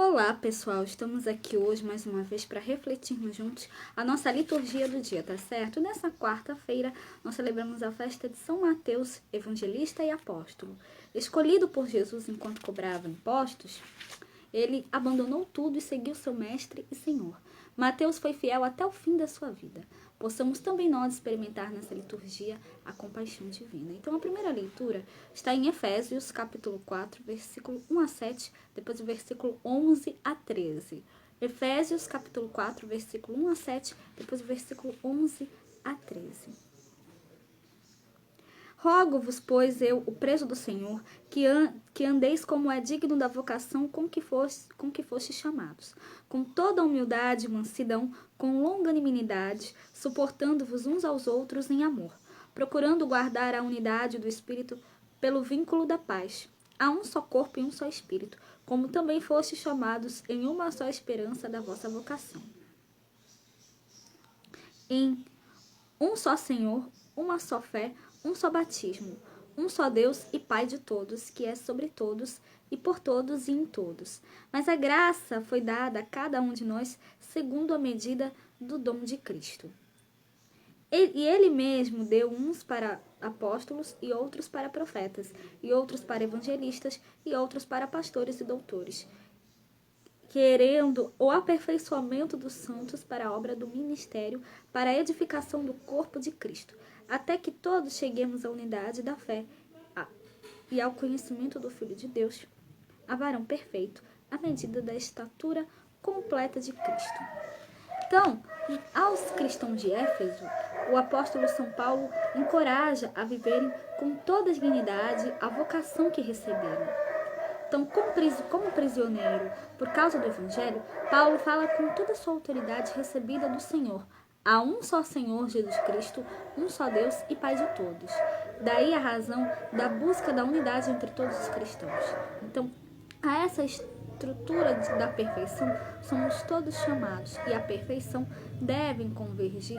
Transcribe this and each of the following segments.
Olá, pessoal! Estamos aqui hoje mais uma vez para refletirmos juntos a nossa liturgia do dia, tá certo? Nessa quarta-feira, nós celebramos a festa de São Mateus, evangelista e apóstolo. Escolhido por Jesus enquanto cobrava impostos, ele abandonou tudo e seguiu seu mestre e Senhor. Mateus foi fiel até o fim da sua vida. Possamos também nós experimentar nessa liturgia a compaixão divina. Então, a primeira leitura está em Efésios, capítulo 4, versículo 1 a 7, depois o versículo 11 a 13. Efésios, capítulo 4, versículo 1 a 7, depois o versículo 11 a 13. Rogo-vos, pois eu, o preso do Senhor, que andeis como é digno da vocação com que foste chamados, com toda humildade e mansidão, com longanimidade, suportando-vos uns aos outros em amor, procurando guardar a unidade do Espírito pelo vínculo da paz. Há um só corpo e um só Espírito, como também fostes chamados em uma só esperança da vossa vocação. Em um só Senhor, uma só fé, um só batismo, um só Deus e Pai de todos, que é sobre todos e por todos e em todos. Mas a graça foi dada a cada um de nós segundo a medida do dom de Cristo. E ele mesmo deu uns para apóstolos e outros para profetas, e outros para evangelistas e outros para pastores e doutores, querendo o aperfeiçoamento dos santos para a obra do ministério, para a edificação do corpo de Cristo, até que todos cheguemos à unidade da fé e ao conhecimento do Filho de Deus, a varão perfeito, à medida da estatura completa de Cristo. Então, aos cristãos de Éfeso, o apóstolo São Paulo encoraja a viverem com toda dignidade a vocação que receberam. Então, como prisioneiro, por causa do Evangelho, Paulo fala com toda a sua autoridade recebida do Senhor. Há um só Senhor, Jesus Cristo, um só Deus e Pai de todos. Daí a razão da busca da unidade entre todos os cristãos. Então, a essa estrutura da perfeição, somos todos chamados, e a perfeição devem convergir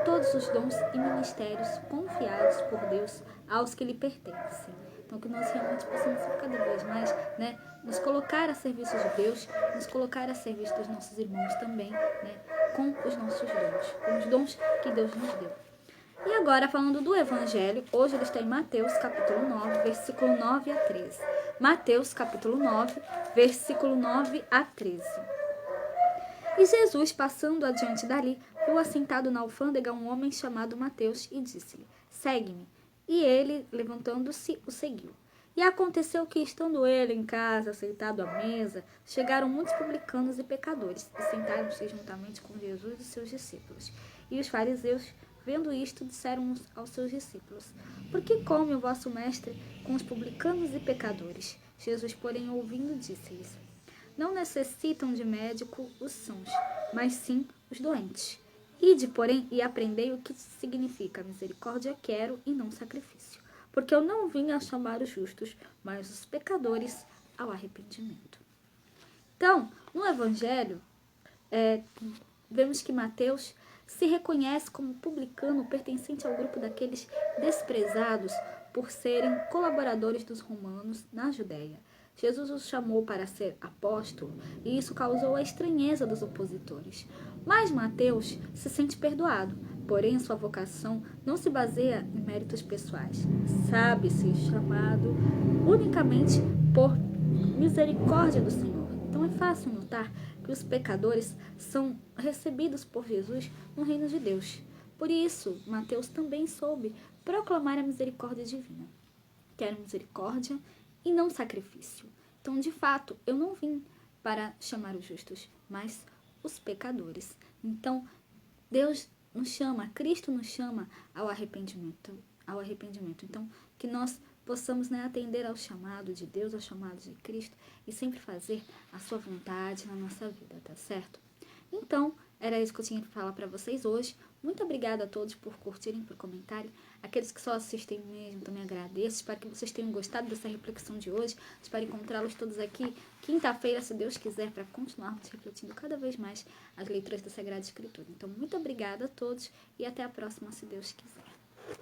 todos os dons e ministérios confiados por Deus aos que lhe pertencem. Então, que nós realmente possamos cada vez mais, nos colocar a serviço de Deus, nos colocar a serviço dos nossos irmãos também, com os nossos dons, com os dons que Deus nos deu. E agora, falando do Evangelho, hoje ele está em Mateus, capítulo 9, versículo 9 a 13. Mateus, capítulo 9, versículo 9 a 13. E Jesus, passando adiante dali, viu assentado na alfândega um homem chamado Mateus e disse-lhe: segue-me. E ele, levantando-se, o seguiu. E aconteceu que, estando ele em casa, sentado à mesa, chegaram muitos publicanos e pecadores, e sentaram-se juntamente com Jesus e seus discípulos. E os fariseus, vendo isto, disseram aos seus discípulos: por que come o vosso mestre com os publicanos e pecadores? Jesus, porém, ouvindo, disse-lhes: não necessitam de médico os sãos, mas sim os doentes. Ide, porém, e aprendei o que significa misericórdia quero e não sacrifício. Porque eu não vim a chamar os justos, mas os pecadores ao arrependimento. Então, no Evangelho, vemos que Mateus se reconhece como publicano pertencente ao grupo daqueles desprezados por serem colaboradores dos romanos na Judéia. Jesus os chamou para ser apóstolo e isso causou a estranheza dos opositores. Mas Mateus se sente perdoado, porém sua vocação não se baseia em méritos pessoais. Sabe-se chamado unicamente por misericórdia do Senhor. Então é fácil notar que os pecadores são recebidos por Jesus no reino de Deus. Por isso, Mateus também soube proclamar a misericórdia divina. Quero misericórdia e não sacrifício. Então, de fato, eu não vim para chamar os justos, mas os pecadores. Então, Deus nos chama, Cristo nos chama ao arrependimento. Então, que nós possamos atender ao chamado de Deus, ao chamado de Cristo e sempre fazer a sua vontade na nossa vida, tá certo? Então, era isso que eu tinha que falar para vocês hoje. Muito obrigada a todos por curtirem, por comentarem. Aqueles que só assistem mesmo, também agradeço. Espero que vocês tenham gostado dessa reflexão de hoje. Espero encontrá-los todos aqui quinta-feira, se Deus quiser, para continuarmos refletindo cada vez mais as leituras da Sagrada Escritura. Então, muito obrigada a todos e até a próxima, se Deus quiser.